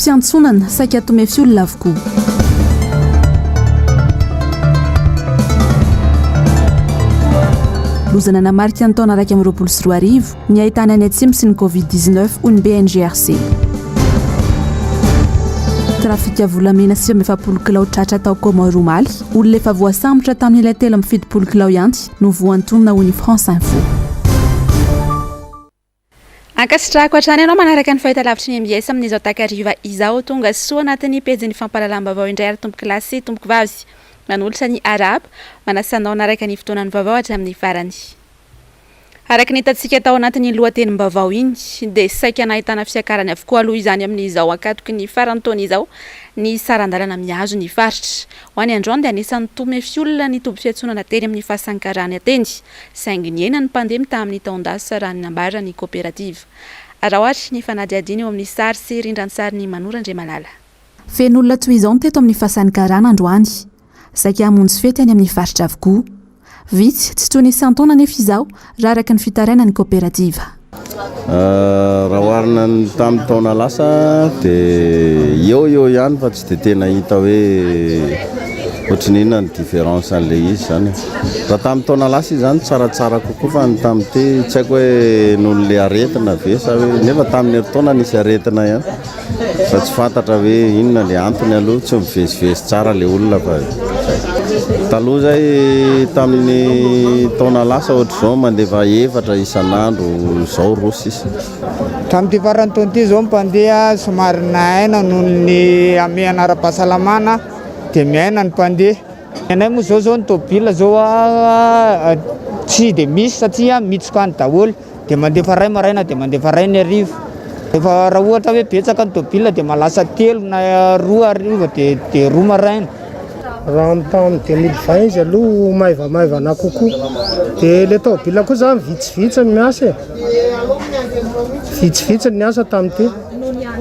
tsy antsonana saika atome fiolona avokoa. lozana namarika ny taona 2024 ny ahitana any atsimo sy ny covid-19 ho ny BNGRC. trafika volamena sy 70 kilao tratra tao Komaromaly olona efa voasambotra tamin'ilay 370 kilao ianty no voantonona ho ny France Info. Ankasitrahako hatrany ianao manaraka ny fahitalavitry ny MBS amin'izao takariva izao tonga soa anatin'ny pejin'ny fampahalalam-baovao indray ary tomboky lahy sy tomboky vavy manolotra ny araba manasanao naraka ny fotoanan'ny vaovao hatramin'ny farany. Araka ny hitantsika tao anatin'ny lohatenim-baovao iny dia saika nahitana fiakarany avokoa aloha izany amin'izao ankatoky ny farany taona izao ny sarandalana mihazo ny faritra. Ho any androany dia anisan'ny tome fiolona ny toby fiantsonana teny amin'ny fahasankarany ateny saingy ny ena ny pandemy tamin'ny taon-dasa raha ny nambara ny kooperativa. Raha ohatra ny fanadihadiana eo amin'ny sary sy rindran-tsary ny Manora Andriamalala. Fen'olona toy izao teto amin'ny fahasankarana androany. Saika hamonjy fety any amin'ny faritra avokoa. Vitsy tsy toy ny isan-taona nefa izao raha araka ny fitarainan'ny kooperativa. Raha oharina ny tamin'ny taona lasa dia eo ihany fa tsy dia tena hita hoe ohatran'ny inona ny différence an'ilay izy zany. Raha tamin'ny taona lasa izy zany tsaratsara kokoa fa ny tamin'ny ty tsy haiko hoe noho n'ilay aretina ve sa hoe nefa tamin'ny taona nisy aretina ihany fa tsy fantatra hoe inona ilay antony aloha tsy mivezivezy tsara ilay olona fa taloha zay tamin'ny taona lasa ohatr'izao mandefa efatra isan'andro izao rosy izy. Tamin'ity farany taona ity izao mpandeha somary nahaina noho ny amehana ara-pahasalamana dia miaina ny mpandeha. Anay moa zao ny tôbila zao tsy dia misy satria mitsoka ny daholo dia mandefa ray maraina dia mandefa ray ny hariva. Efa raha ohatra hoe betsaka ny tôbila dia malasa 3 na 2 hariva dia 2 maraina. Raha amin'ny tamin'ny 2020 izy aloha maivamaivana kokoa dia ilay tôbila koa zany vitsivitsy ny miasa vitsivitsy ny asa tamin'ity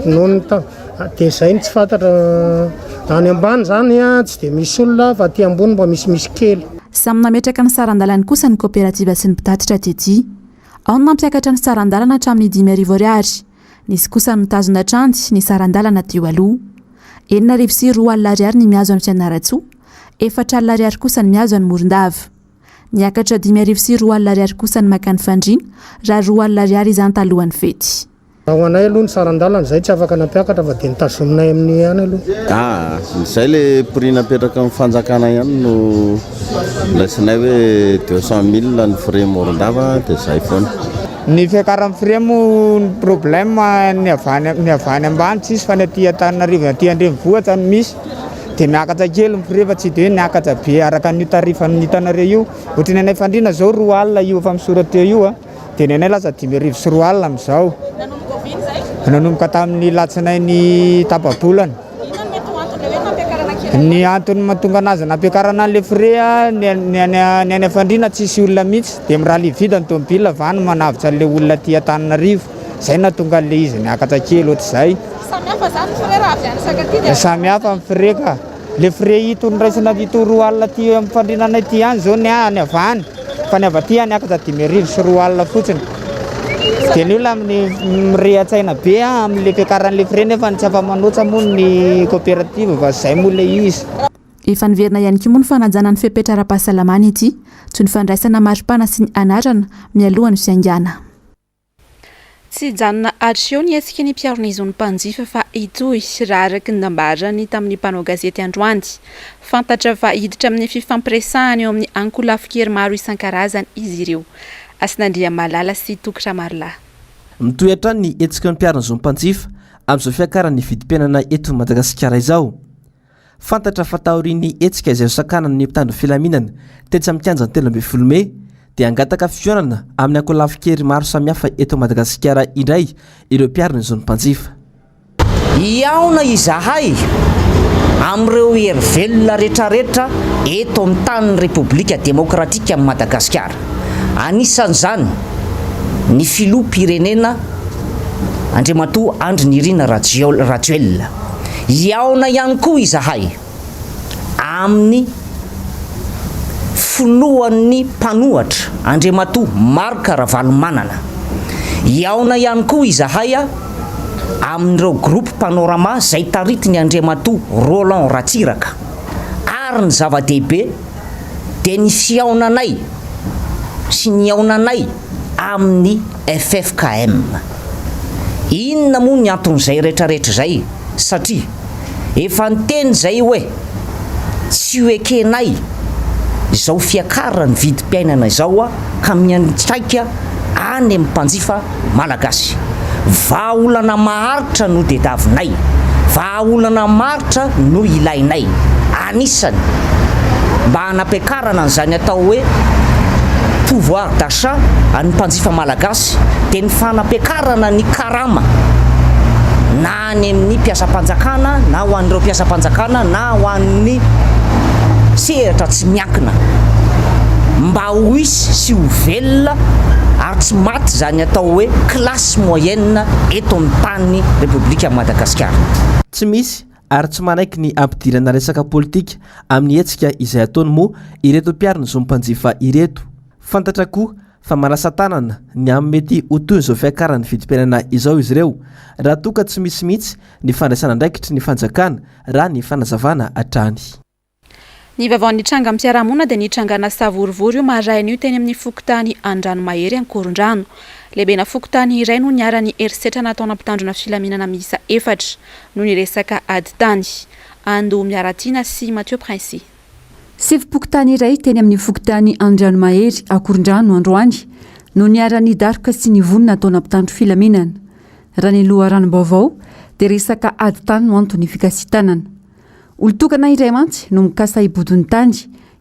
noho ny dia izay ny tsy fantatra any ambany zany tsy dia misy olona fa aty ambony mba misy kely. Samy nametraka ny sarandalany kosa ny kooperativa sy ny mpitatitra tety. Ao ny nampiakatra ny sarandalana hatramin'ny 5,000 ariary. Nisy kosa ny mitazona tranty ny sarandalana teo aloha. 4,4 ariary ny mihazo amin'ny Fianaratsoa, 4 ariary kosa ny mihazo amin'ny Morondava. Niakatra 5,4 ariary kosa ny makany Fandriana, raha 2 ariary izany talohan'ny fety. Raha ho anay aloha ny sarandalana izay tsy afaka nampiakatra fa dia nitazominay amin'ny ihany aloha. Izay ilay prix napetraka amin'ny fanjakana ihany no laisinay hoe 200,000 ny frais Morondava dia izay foana. Ny fiakaran'ny frais moa ny problème ny avany ambany tsisy fa ny aty Antananarivo aty Andrenivohitra no misy dia miakatra kely ny frais fa tsy dia niakatra be araka ny tarifan'ny hitanareo io. Ohatran'ny anay Fandriana zao 2 alina io efa misoratra eo io dia ny anay lasa 5,2 alina amin'izao. Nanomboka tamin'ny latsinainy tapabolana. Ny antony mahatonga anazy nampiakarana an'ilay frais ny any Fandriana tsisy olona mihitsy dia miraha livida ny tômobila vany manavitra an'ilay olona aty Antananarivo. Izay nahatonga an'ilay izy niakatra kely ohatr'izay. Samihafa zany ny frais raha avy any Sakaty. Samihafa amin'ny frais ka. Le frais hito niraisina dito 2 alina aty amin'ny Fandriana aty ihany zao ny avany fa ny avy aty niakatra 5,2 alina fotsiny. Dia ny olona mirehantsaina be amin'ilay fiakaran'ilay frais nefa tsy afa-manoatra moa ny kooperativa fa izay moa ilay izy. Efa niverina ihany koa moa ny fanajana ny fepetra ara-pahasalamana ity toy ny fandraisana maripana sy ny anarana mialohan'ny fiangana. Tsy janona atra eo ny hetsika ny mpiaronizo ny mpanjifa fa itoy raha araka ny nambarany tamin'ny mpanao gazety androany. Fantatra fa hiditra amin'ny fifampiresahany eo amin'ny ankolafikery maro isan-karazany izy ireo. Asinandria Malala sy Tokatra Marla. Mitohatra ny hetsika ny mpiaronizo ny mpanjifa amin'izao fiakarany vidim-piainana eto Madagasikara izao. Fantatra fa taorian'ny hetsika izay sakana ny mpitandro filaminana tetsy amin'ny kianjany 12 Mey dia angataka fionana amin'ny ankolafikery maro samihafa eto Madagasikara indray ireo mpiaronizo ny mpanjifa. Iaona izahay amin'ireo hery velona rehetrarehetra eto amin'ny tanin'ny Repoblika Demokratika amin'ny Madagasikara. Anisan'izany ny filoham-pirenena Andriamatoa Andry Nirina Rajoelina. Iaona ihany koa izahay amin'ny foloan'ny mpanohatra Andriamatoa Marc Ravalomanana. Iaona ihany koa izahay amin'ireo groupe panorama zay tarity ny Andriamatoa Roland Ratsiraka ary ny zava-dehibe dia ny fiaonanay sy ny aonanay amin'ny FFKM. Inona moa ny anton'izay rehetrarehetra zay? Satria efa nyteny zay hoe tsy hoekenay izao fiakarana ny vidim-piainana izao ka miantraika any amin'ny mpanjifa malagasy. Vahaolana maharitra no dedavinay, vahaolana maharitra no ilainay. Anisany mba hanapiakarana an'izany atao hoe pouvoir d'achat any mpanjifa malagasy dia ny fanapiakarana ny karama na any amin'ny mpiasam-panjakana na ho an'ireo mpiasam-panjakana na ho an'ny sehatra tsy miankina mba ho isy sy ho velona ary tsy maty zany atao hoe classe moyenne eto amin'ny tany Repoblika Madagasikara. Tsy misy ary tsy manaiky ny ampidirana resaka politika amin'ny hetsika izay ataony moa ireto mpiarina izao mpanjifa ireto. Fantatra koa fa manasa tanana ny amin'ny mety ho toy izao fiakarana ny vidim-piainana izao izy ireo raha toa ka tsy misy mihitsy ny fandraisana andraikitry ny fanjakana raha ny fanazavana hatrany. Ny vaovaon'ny tranga amin'ny fiarahamonina dia nitrangana savorivory io marain'io teny amin'ny fokontany Andranomahery Ankorondrano. Lehibena fokontany iray no niarany herisetra nataona mpitandrona filaminana miisa 4 no niresaka ady tany. Ando Miaratina sy Mathieu Prince. Sivy-pokotany iray teny amin'ny fokontany Andranomahery Ankorondrano androany no niarany daroka sy ny vonina nataona mpitandro filaminana. Raha ny loharano vaovao dia resaka ady tany no antony fikasitanana. Olotokana iray mantsy no mikasa ibodon'ny tany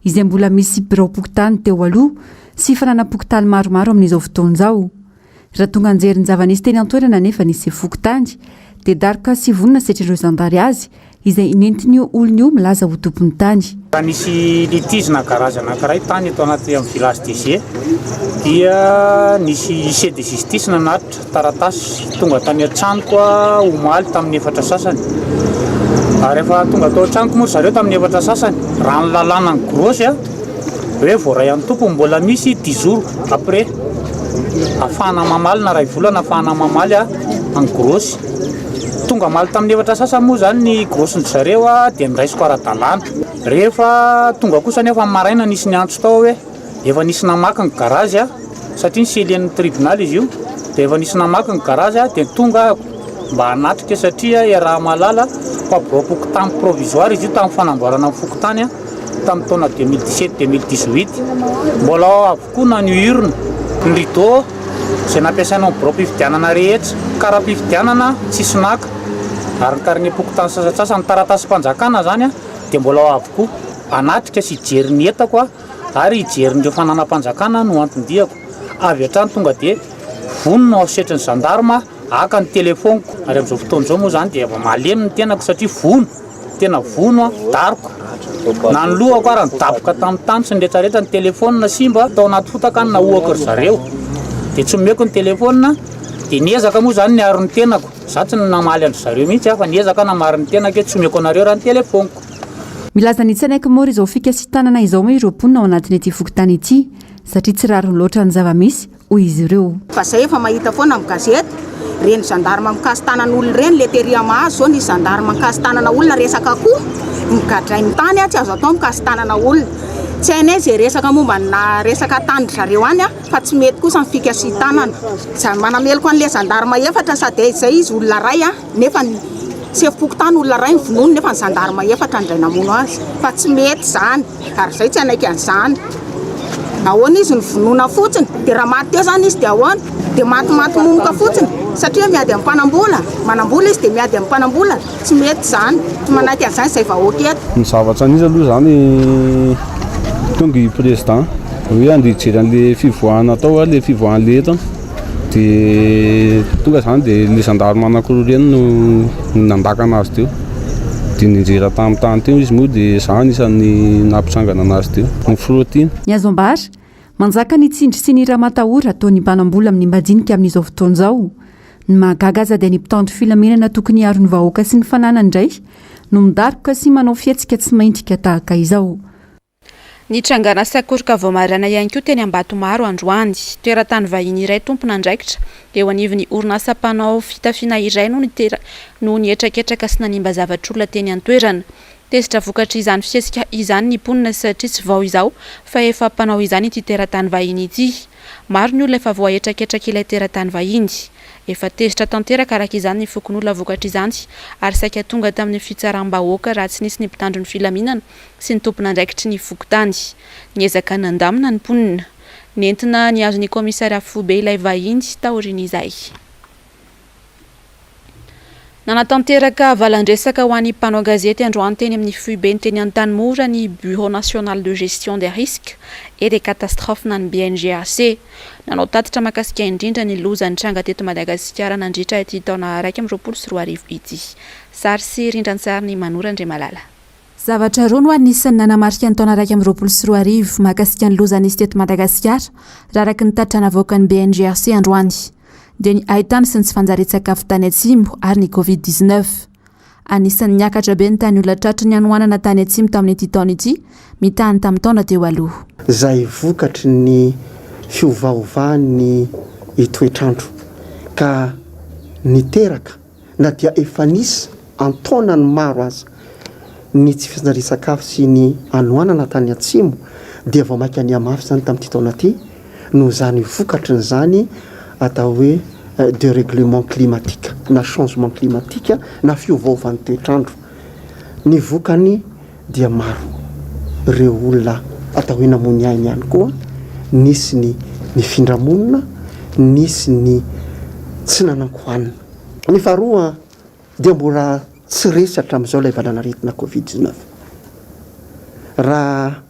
izay mbola misy birao-pokotany teo aloha sy fanana-pokotany maromaro amin'izao fotoan'izao. Raha tonga anjery ny zava-nisy teny antoerana nefa nisy fokotany dia daroka sy vonina setra'ireo zandary azy izay nentin'io olon'io milaza ho tompon'ny tany. Nisy litizina karazana anankiray tany eto anaty amin'ny village DG dia nisy huissier de justice nanatitra taratasy tonga tany an-tranoko omaly tamin'ny 4 sasany. Ary rehefa tonga tao an-tranoko moa zareo tamin'ny 4 sasany raha ny lalàna ny grosy hoe voaray amin'ny tompo mbola misy 10 jours après afahana mamaly na ray volana afahana mamaly en grosy. Tonga maly tamin'ny 4 sasany moa zany ny grosy ny zareo dia miraisiko ara-dalàna. Rehefa tonga kosa nefa maraina nisy ny antso tao hoe efa nisy namaky ny garage satria nisy elian'ny tribunal izy io dia efa nisy namaky ny garage dia tonga mba hanatrika satria raha malala faboapokotany provisoire izy io tamin'ny fanamboarana ny fokotany tamin'ny taona 2017-2018 mbola ao avokoa na ny urne ny rideau izay nampiasaina amin'ny birao-pifidianana rehetra karaha mpifidianana tsisy naka ary ny karine pokotany sasasasa ny taratasy mpanjakana zany dia mbola ao avokoa anatrika sy ijerin'ny etako ary ijerin'ireo fananam-panjakana no antondiako avy hatrany tonga dia vonona ao setrin'ny gendarme aka ny telefoniko ary amin'izao fotoan'izao moa zany dia malemy ny tenako satria vono tena vono daroko na ny lohako ary nidaboka tamin'ny tany sy ny rehetrarehetra ny telefona simba tao anaty fotaka ny nahoako ry zareo dia tsy omeko ny telefona dia niezaka moa zany niaro ny tenako za tsy namaly andro zareo mihitsy fa niezaka namary ny tenako tsy omeko anareo raha ny telefoniko. Milaza ny tsainaika mora izao fikasitanana izao moa ireo mponina ao anatin'ny ity fokotany ity satria tsy rariny loatra ny zava-misy hoy izy ireo. Fa zay efa mahita foana amin'ny gazety reny gendarme mikasitanan'olona reny le teria mahazo zao ny gendarme mikasitanana olona resaka koa migadrainy tany tsy azo atao mikasitanana olona tsy hainay zay resaka momba na resaka tany zareo any fa tsy mety kosa ny fikasitanana. Zany manameloko an'le gendarme 4 sady zay izy olona ray nefa sefy-pokotany olona ray mivonony nefa ny gendarme 4 ndray namono azy fa tsy mety zany ary zay tsy anaiky an'izany. Ahoana izy ny vonona fotsiny dia raha maty teo zany izy dia ahoana dia matimaty momoka fotsiny satria miady amin'ny mpanambola manambola izy dia miady amin'ny mpanambola tsy mety zany tsy manaiky an'izany izay vahoaka eto. Ny zavatra an'izy aloha zany tonga i président hoe andeha hijery an'le fivoahana atao le fivoahan'le eto dia tonga zany dia le gendarme anankiroa reny no nandaka anazy teo dia nijerena tamin'ny tany teo izy moa dia zany isan'ny nampitrangana anazy teo ny frotiny. Ny Azambara manjaka ny tsindry sy ny raha matahora ataon'ny mpanambola amin'ny madinika amin'izao fotoan'izao. Ny mahagaga aza dia ny mpitandro filaminana tokony hiaro ny vahoaka sy ny fanana indray no midaroka sy manao fietsika tsy maintsika tahaka izao. Ny trangana sakoroka voamarana ihany koa teny Ambatomaro androany. Toeratany vahiny iray tompona andraikitra eo anivon'ny orinasa mpanao fitafiana iray no nietraketraka sy nanimba zavatr'olona teny an-toerana. Tezitra vokatra izany fisesika izany ny mponina satria tsy vao izao fa efa mpanao izany ity teratany vahiny ity. Maro ny olona efa voaetraketraka ilay teratany vahiny. Efa tezitra tanteraka araka izany ny fokon'olona vokatra izany ary saika tonga tamin'ny fitsaram-bahoaka raha tsy nisy ny mpitandro ny filaminana sy ny tompona andraikitry ny fokotany. Niezaka nandamina ny mponina. Nentina ny azon'ny komisaria fobe ilay vahiny taorin'izay. Nanatanteraka valandresaka ho an'ny mpanao gazety androany teny amin'ny FUB teny Antanimora ny Bureau National de Gestion des Risques et des Catastrophes na ny BNGAC. Nanao tatitra makasika indrindra ny lozan'ny tranga teto Madagasikara nandritra ity taona 2024 ity. Sary sy rindran-tsary Manora Andriamalala. Zavatra roa no anisan'ny nanamarika ny taona 2024 makasika ny lozan'izy teto Madagasikara raha araka ny tatrana avoakan'ny BNGAC androany. Dia ny ahitany sy ny tsy fanjarian-tsakafo tany Atsimo ary ny Covid-19. Anisan'ny niakatra be ny tany olona tratry ny anoanana tany Atsimo tamin'ity taona ity, mitahany tamin'ny taona teo aloha. Izay vokatry ny fiovaovan'ny toetrandro ka niteraka na dia efa nisy antaonany maro aza ny tsy fanjarian-tsakafo sy ny anoanana tany Atsimo dia vao maika ny amafy zany tamin'ity taona ity no zany vokatry n'izany atao hoe dérèglement climatique na changement climatique na fiovaovan'ny toetrandro. Ny vokany dia maro. Ireo olona atao hoe namony ainy ihany koa, nisy ny findramonina, nisy ny tsy nanankohanina. Ny faharoa dia mbola tsy resatra amin'izao ilay valanaretina Covid-19. Raha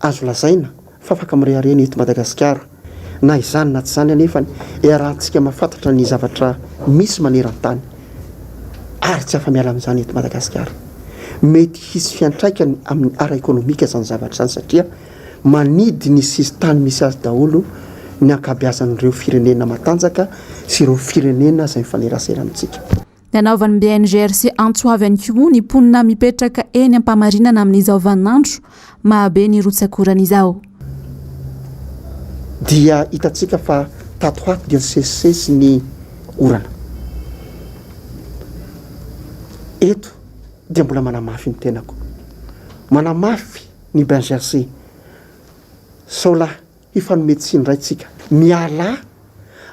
azo lazaina fa afaka mirehirehana eto Madagasikara na izany na tsy izany anefa rahantsika mahafantatra ny zavatra misy maneran-tany ary tsy afa-miala amin'izany eto Madagasikara. Mety hisy fiantraikany amin'ny ara-ekonomika izany zavatra izany satria manidy ny sisy tany misy azy daholo ny ankabeazan'ireo firenena matanjaka sy ireo firenena izay mifanerasera amintsika. Nanaovan'ny BNGRC antsoavy ihany koa ny mponina mipetraka eny ampamarinana amin'izao vaninandro mahabe ny rotsakoran'izao. Dia hitantsika fa tato ato dia sesisesy ny orana. Eto dia mbola manamafy ny tenako. Manamafy ny BNGRC. Saola hifanometsiny raitsika. Miala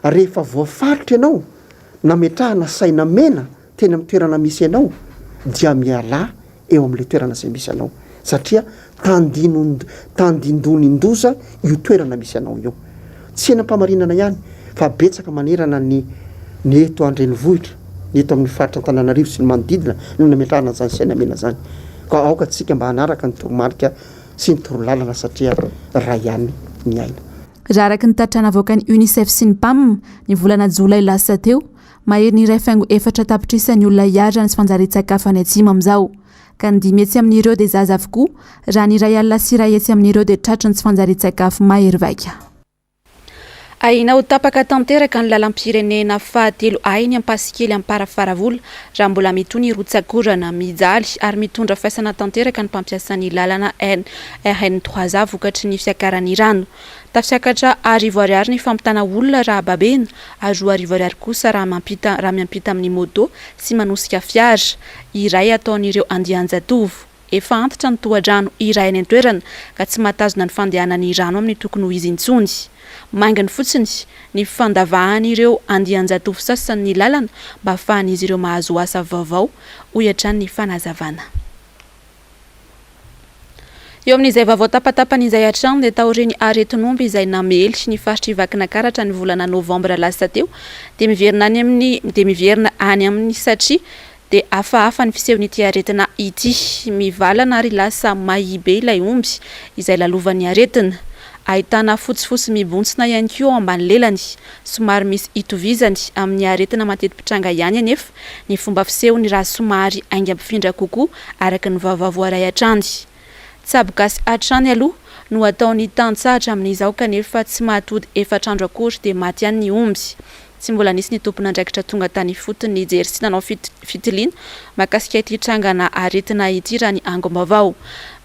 rehefa voafaritra ianao nametrahana saina mena teny amin'ny toerana misy ianao dia miala eo amin'ilay toerana izay misy ianao. Satria tandindonindonza io toerana misy anao io. Tsy enam-pamarinana ihany fa betsaka manerana ny eto Andrenivohitra, ny eto amin'ny faritra Antananarivo sy ny manodidina no nametrahana izany sainamena zany. Ka aoka antsika mba hanaraka ny toromarika sy ny torolalana satria raha ihany ny aina. Raha araka ny tatrana avoakan'ny UNICEF sy ny PAM ny volana Jolay lasa teo, mahery ny iray faingo 4 tapitrisa ny olona hiarana sy fanjarian-tsakafo any Atsimo amin'izao. Ka ny 5 etsy amin'ireo dia zaza avokoa, raha ny iray alina sy 1 etsy amin'ireo dia tratrany sy fanjarian-tsakafo mahery vaika. Aina ho tapaka tanteraka ny lalam-pirenena fahatelo ainy ampasikely amparafaravola raha mbola mitony rotsakorana mijaly ary mitondra faisana tanteraka ny mpampiasan'ny lalana RN3 vokatry ny fiakaran'ny rano. Tafisiakatra arivo ariary ny fampitana olona raha babena ary 2 arivo ariary kosa raha miampita amin'ny moto sy manosika fiara. Iray ataon'ireo andian-jatovo. Efa antitra ny tohadrano iray any an-toerana ka tsy mahatazona ny fandehanan'ny rano amin'ny tokony ho izy intsony. Mangany fotsiny ny fandavahan'ireo andian-jatovo sasany ny lalana mba ahafahan'izy ireo mahazo asa vaovao hohatrany ny fanazavana. Eo amin'izay vaovao tapatapan'izay hatrany dia taoriny aretin'omby izay namely ny faritra Ivakinankaratra ny volana Novambra lasa teo dia miverina any amin'ny satria dia hafahafa ny fisehon'ity aretina ity, mivalana ary lasa mahibe ilay omby izay lalovan'ny aretina. Ahitana fotsifotsy mibontsina ihany koa ambany lelany, somary misy itovizany amin'ny aretina matetipitranga ihany anefa ny fomba fisehony raha somary aingam-pifindra kokoa araka ny vaovao voaray hatrany. Tsabokasy hatrany aloha no ataony tantsahatra amin'izao kanefa tsy mahatody 4 andro akory dia maty ihany ny omby. tsy mbola nisy ny tompon'andraikitra tonga tany fotony nijery sy nanao fitiliana mahakasika ity trangana aretina ity raha ny ango Vaovao.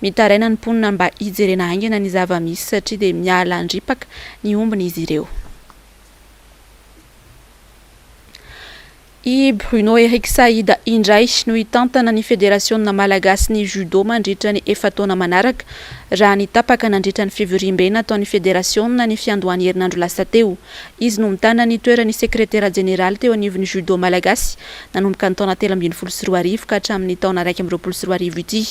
Mitaraina ny mponina mba hijerena haingana ny zava-misy satria dia miala andripaka ny ombiny izy ireo. I Bruno Eric Saïda indray no hitantana ny Fédération Malagasy ny judo mandritra ny efa taona manaraka raha nitapaka nandritra ny fivoriam-be nataon'ny Fédération ny fiandohany herinandro lasa teo. Izy no mitana ny toeran'ny sekretera jeneral teo anivon'ny judo malagasy nanomboka ny taona 2024 ka hatramin'ny taona 2024 ity.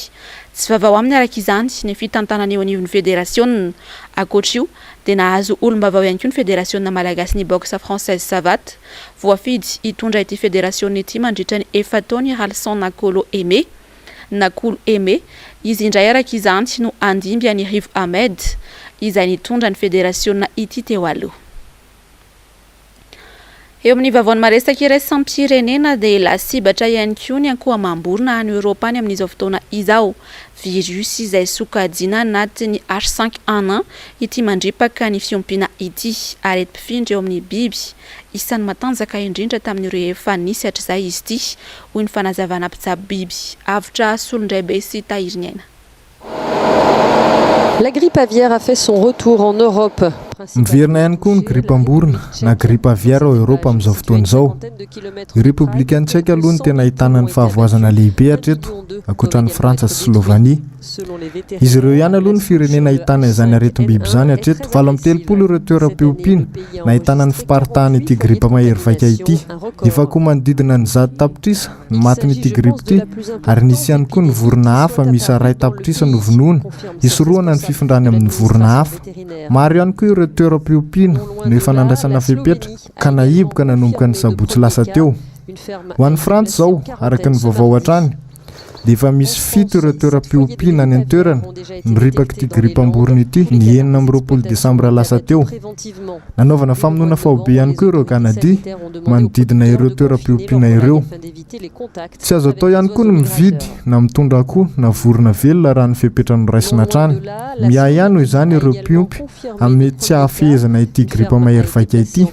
Tsy vaovao amin'ny araka izany ny fitantanana eo anivon'ny Fédération. Ankoatra io dia nahazo olom-baovao ihany koa ny Fédération malagasy ny boxe française savate voafidy hitondra ity Fédération ity mandritra ny efa taona Halsan Nakolo Aimé. Izy indray araka izany no andimby any Rivo Ahmed izay nitondra ny Fédération ity teo aloha. Eo amin'ny vavaony maresaka iraisam-pirenena dia lasibatra ihany koa ny ankoamam-borona any Europa any amin'izao fotoana izao. Virus izay sokajina anatin'ny H5N1 ity mandripaka ny fiompiana ity ary mpifindra eo amin'ny biby isan'ny matanjaka indrindra tamin'ireo efa nisy hatr'izay izy ity hoy ny fanazavana mpitsabo biby avitra solondray be sy tahiriny aina. La grippe aviaire a fait son retour en Europe. Miverina ihany koa ny grippe-amborona na grippe aviaire ao Europa amin'izao fotoana izao. I Républicaine Tchèque aloha ny tena ahitana ny fahavoazana lehibe hatreto ankoatran'ny Frantsa sy Slovanie. Izy ireo ihany aloha ny firenena ahitana izany aretim-biby izany hatreto. 70 ireo toeram-piompiana na ahitana ny fiparitahan' ity grippe mahery vaika ity. Efa koa manodidina ny 100 tapitrisa ny matin'ity grippe ity ary nisy ihany koa ny vorona hafa misy 2 tapitrisa novonoana hisoroana ny fifindrany amin'ny vorona hafa. Maro ihany koa ireo toeram-piompiana no efa nandraisana fepetra ka naiboka nanomboka ny sabotsy lasa teo. Ho an'ny Frantsa izao araka ny vaovao hatrany dia efa misy 7 ireo toeram-piompiana any an-toerana niripaka ity grippe-amborona ity ny 9 Desambra lasa teo. Nanaovana famonoana faobe ihany koa ireo Kanadia manodidina ireo toeram-piompiana ireo. Tsy azo atao ihany koa ny mividy na mitondra akoho na vorona velona raha ny fepetra no raisina hatrany. Miahy ihany ho izany ireo mpiompy amin'ny tsy hahafehezana ity grippe mahery vaika ity.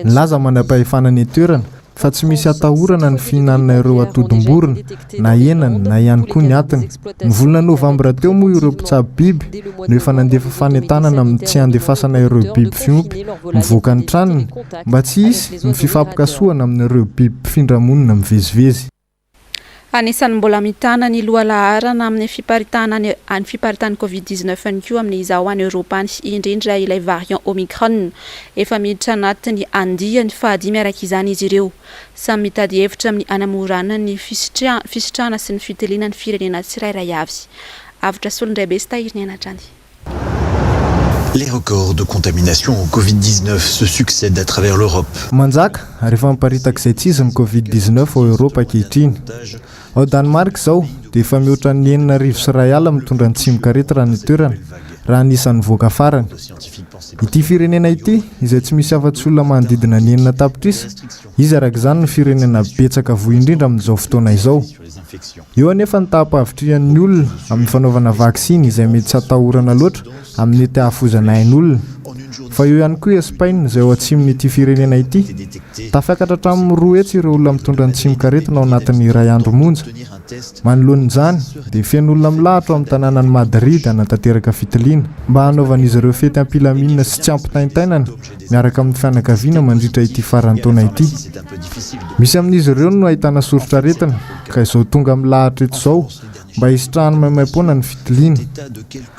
Nilaza manam-pahefana ny toerana fa tsy misy atahorana ny fihinanana ireo atodim-borona na henany na ihany koa ny atiny. Ny volana Novambra teo moa ireo mpitsabo biby no efa nandefa fanentanana amin'ny tsy handefasana ireo biby fiompy mivoaka ny tranony mba tsy hisy ny fifampikasoana amin'ireo biby mpifindra monina mivezivezy. Anisan'ny mbola mitana ny loha laharana amin'ny fiparitahana Covid-19 any koa amin'izao any Europa any indrindra ilay variant Omicron efa miditra anatin'ny andiany fahadimy araka izany izy ireo. Samy mitady hevitra amin'ny anamorana ny fisitrana sy ny fitiliana ny firenena tsirairay avy. Avitra solondray be sy tahiriny anatrany. Les records de contamination au Covid-19 se succèdent à travers l'Europe. Manjaka rehefa miparitaka izay tsy izy ny Covid-19 ao Europa ankehitriny. Ao Danemark izao dia efa mihoatra ny 9,1 mitondra ny tsimon-karety raha ny toerana raha anisan'ny voaka farany. Ity firenena ity izay tsy misy afa-tsy olona manodidina ny 9 tapitrisa izy araka izany ny firenena betsaka voa indrindra amin'izao fotoana izao. Eo anefa ny tahapahavotrihan'ny olona amin'ny fanaovana vaksiny izay mety tsy atahorana loatra amin'ny ety hahafozana ain'olona. Fa eo ihany koa Espagne izay ao atsimon'ity firenena ity tafiakatra hatramin'ny 2 hetsy ireo olona mitondra ny tsimon-karetina ao anatin'ny iray andro monja. Manoloan'izany dia feno olona milahatra ao amin'ny tanànan'i Madrid hanatanteraka fitiliana mba hanaovan'izy ireo fety ampilaminana sy tsy ampitaintainana miaraka amin'ny fianakaviana mandritra ity faran'ny taona ity. Misy amin'izy ireo no ahitana soritra aretina ka izao tonga milahatra eto izao mba hisitrahany maimaim-poana ny fitiliana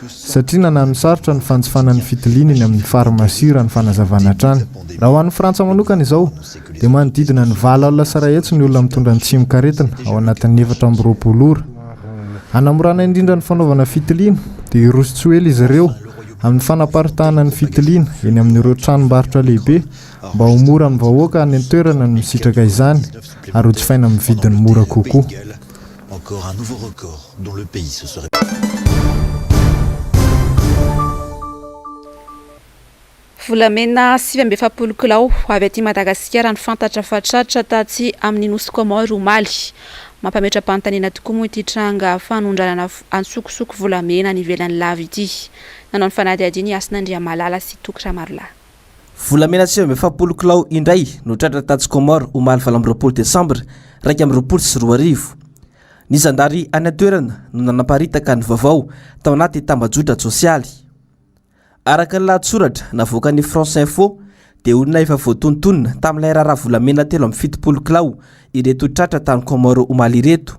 satria nanano sarotra ny fanjifana ny fitiliana eny amin'ny farmasia ny fanazavana hatrany. Raha ho an'ny Frantsa manokana izao dia manodidina ny 7 alina sy 1 hetsy ny olona mitondra ny tsimon-karetina ao anatin'ny 420 ora. Hanamorana indrindra ny fanaovana fitiliana dia irositsy ely izy ireo amin'ny fanaparitahana ny fitiliana eny amin'ireo tranombarotra lehibe mba ho mora amin'ny vahoaka any an-toerana ny misitraka izany ary ho jifaina amin'ny vidiny mora kokoa. Encore un nouveau record dont le pays se serait... Volamena 770 kilao avy aty Madagasikara ny fantatra fa tratra taty amin'ny nosy Comore omaly. Mampametra-panontaniana tokoa moa ity tranga fanondranana ansokosoko volamena ny ivelan'ny lava ity. Nanao ny fanadihadiana Asinandriamalala sy Tokra Marla. volamena sy efapolo kilao indray no tratra tatsikomor omaly 20 Desambra 2024 ny zandary any atoerana no nanaparitaka ny vaovao tao anaty tambajotra sosialy araka ny lahatsoratra navoaka ny France Info dia olona efa voatontonona tamin'ilay raharaha volamena 7 kilao ireto tratra tany Komoro omaly ireto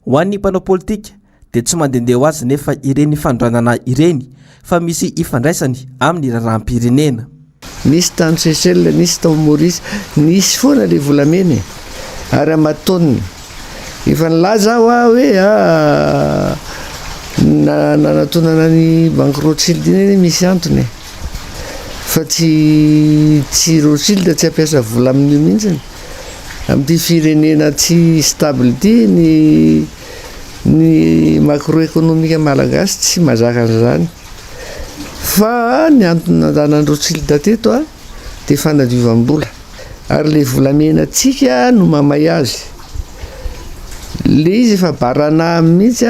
ho an'ny mpanao politika dia tsy mandehandeha ho azy nefa ireny fandroanana ireny fa misy ifandraisany amin'ny raharaham-pirenena. Nisy tany Seychelles, nisy tao Maurice, nisy foana le volamena ary amatony efa nilaza aho hoe nanatonana ny banque Rothschild iny misy antony fa tsy Rothschild tsy ampiasa vola amin'io mihitsy amin'ity firenena tsy stable ity ny macroéconomique malagasy tsy mazaka an'izany fa ny antony nandanan'ny Rothschild teto dia fanadiovam-bola ary le volamena tsika no mamay azy le izy efa barana mihitsy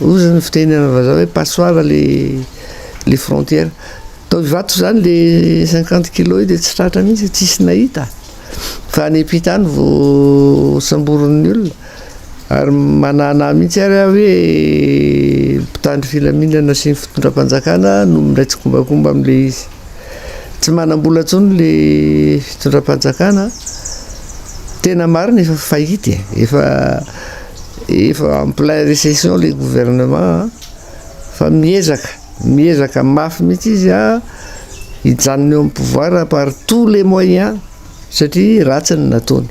ozy ny fitenena vazaha hoe passoire le frontière tao ivato zany le 50 kilo dia tsy tratra mihitsy tsisy nahita fa any ampitany vo samboron'ny olona ary manana mihitsy ary hoe mpitandry filaminana sy ny fitondram-panjakana no miraitsy kombakomba amin'le izy tsy manam-bola tsony le fitondram-panjakana tena marina efa fahity efa en plein récession le gouvernement fa miezaka mafy mihitsy izy hijanona eo amin'ny pouvoir par tous les moyens satria ratsy ny nataony.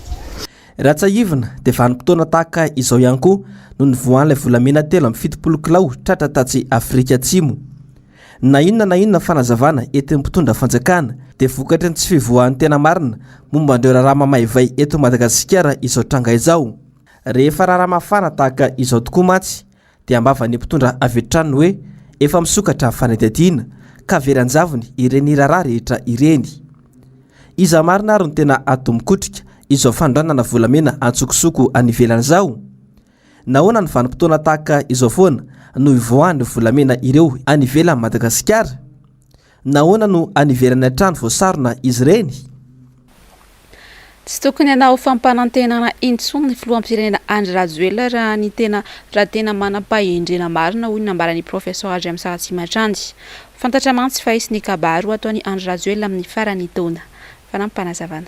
Raha tsahivana dia vanim-potoana tahaka izao ihany koa no nivoahan'ilay volamena 7 kilao tratra tatsy Afrika Atsimo. Na inona fanazavana entin'ny mpitondra fanjakana dia vokatry ny tsy fivoahan'ny tena marina momba an'ireo raharaha mamaivay eto Madagasikara izao tranga izao. Rehefa raharaha mafana tahaka izao tokoa matsy dia ambava ny mpitondra avy hatrany hoe efa misokatra fanadihadiana ka veranjavony ireny raharaha rehetra ireny. Iza marina ary no tena atomikotrika izao fandroanana volamena antsokosoko any ivelan'izao. Nahoana ny vanim-potoana tahaka izao foana no ivoahan'ny volamena ireo any ivelan'i Madagasikara? Nahoana no any ivelany hatrany voasarona izy ireny? Tsy tokony hanao fampanantenana intsony ny filoham-pirenena Andry Rajoelina raha tena manam-pahendrena marina hoy ny ambaran'ny professeur Mbs Alarobia. Fantatra mantsy fa isy ny kabaro ataon'ny Andry Rajoelina amin'ny farany taona. Fanampanazavana.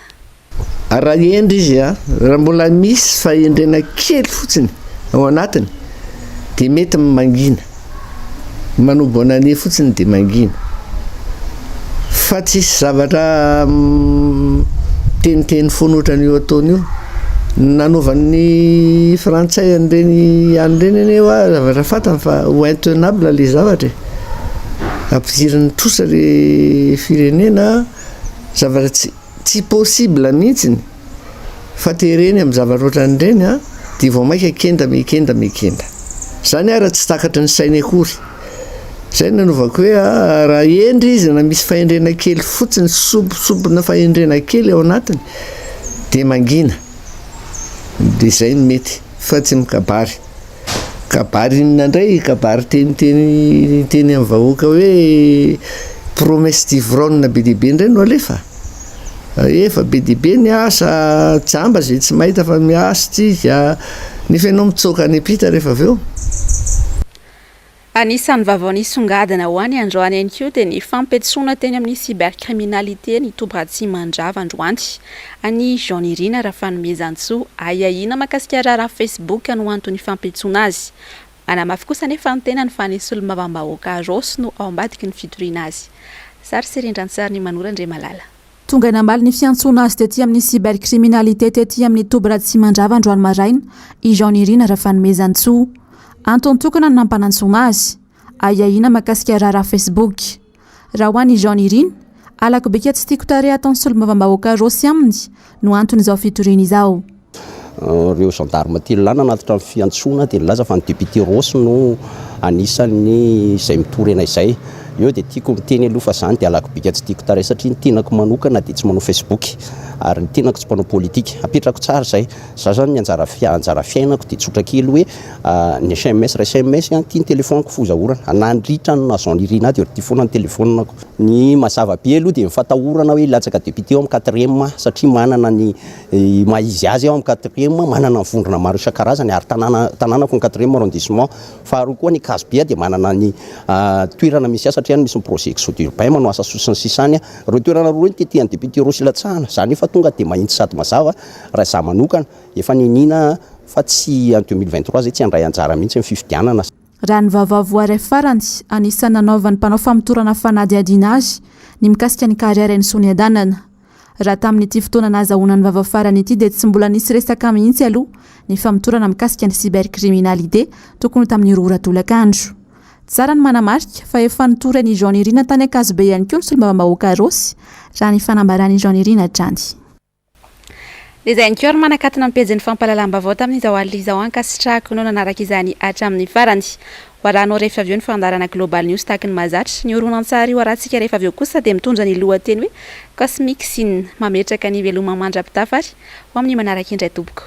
Raha endry izy raha mbola misy fahendrena kely fotsiny ao anatiny dia mety mangina manobonane fotsiny dia mangina fa tsisy zavatra teniteny foana ohatrany io ataony io nanovan'ny frantsay an'ireny eo zavatra fatany fa intenable le zavatra ampidiriny trosa le firenena zavatra tsy possible mihitsy fa tereny amin'ny zavatra ohatran'ireny dia vao maika kenda zany raha tsy takatry ny sainy akory zay nanovako hoe raha endry izy na misy fahendrena kely fotsiny sobosobona fahendrena kely ao anatiny dia mangina dia zay no mety fa tsy mikabary inona indray kabary teny amin'ny vahoaka hoe promesse d'ivrogne be dia be indray no alefa efa be dia be ny asa jamba zay tsy mahita fa miasa tsika nefa ianao mitsoaka any ampita rehefa avy eo. Anisan'ny vaovao nisongadina ho any androany ihany koa dia ny fampetsoana teny amin'ny cybercriminalité ny tobratsimandrava androany any Jean-Irina raha fanomezantsoa aiahina mahakasika raharaha Facebook no antony fampetsoana azy. Manamafy kosa nefa ny tena ny fanesolo mavambahoaka Rosy no ao ambadiky ny fitoriana azy. Sary Serindrantsary ny Manora Andre Malala. Tonga nambali ny fiantsoana azy tetỳ amin'ny cybercriminalité tetỳ amin'ny tobratsimandrava androany maraina i Jean-Irina raha fanomezantsoa antony tokana ny nampanantsoana azy aiahina mahakasika raharaha Facebook. Raha ho an'i Jean-Irina alako beka tsy tiako tare ataony solomavambahoaka Rosy aminy no antony izao fitoriana izao. Reo gendarme telo nanatitra fiantsoana dia nilaza fa ny député Rosy no anisany izay mitorena izay eo dia tiako miteny aloha fa zany dia alako bika tsy tiako taray satria ny tenako manokana dia tsy manao Facebook ary ny tenako tsy mpanao politika apetrako tsara zay za zany ny anjara fiainako dia tsotra kely hoe ny SMS ra SMS tia ny telefoniko fozahorana anandritra no azon lirina dia ty foana ny telefonako ny mazava be aloha dia mifatahorana hoe latsaka député ao amin'ny 4e satria manana ny maizy azy ao amin'ny 4e manana ny vondrona maro isan-karazany ary tanànako ny 4e arrondissement faharoa koa ny Casbia dia manana ny toerana misy azy satria misy ny projet exode urbain manao asa sosiny sisany reo toerana roa ny tetehany député roa silatsahana zany efa tonga dia mahitsy sady mazava raha za manokana efa ninina fa tsy en 2023 zay tsy handray anjara mihitsy ny fifidianana raha ny vaovao farany anisan'ny nanaovan'ny mpanao famotorana fanadihadiana azy ny mikasika ny kariera ny Soniadanana raha tamin'ity fotoana nahazahoana ny vaovao farany ity dia tsy mbola nisy resaka mihitsy aloha ny famotorana mikasika ny cybercriminalité tokony tamin'ny roratolakandro tsara ny manamarika fa efa nitorany Jean Irina tany Akazobe ihany koa ny solombavambahoaka Rosy raha ny fanambarany Jean Irina Trandy. Izay ny kôry manakatona amin'ny pejin'ny fampahalalam-baovao tamin'izao alina izao ankasitrahako no nanaraka izany hatramin'ny farany. Hoarahanao rehefa avy eo ny fandarana Global News tahaka ny mahazatra ny horonan-tsary hoarahantsika rehefa avy eo kosa dia mitondra ny lohateny hoe Cosmic Sin mametraka ny veloma mandra-pitafary ho amin'ny manaraka indray tompoko.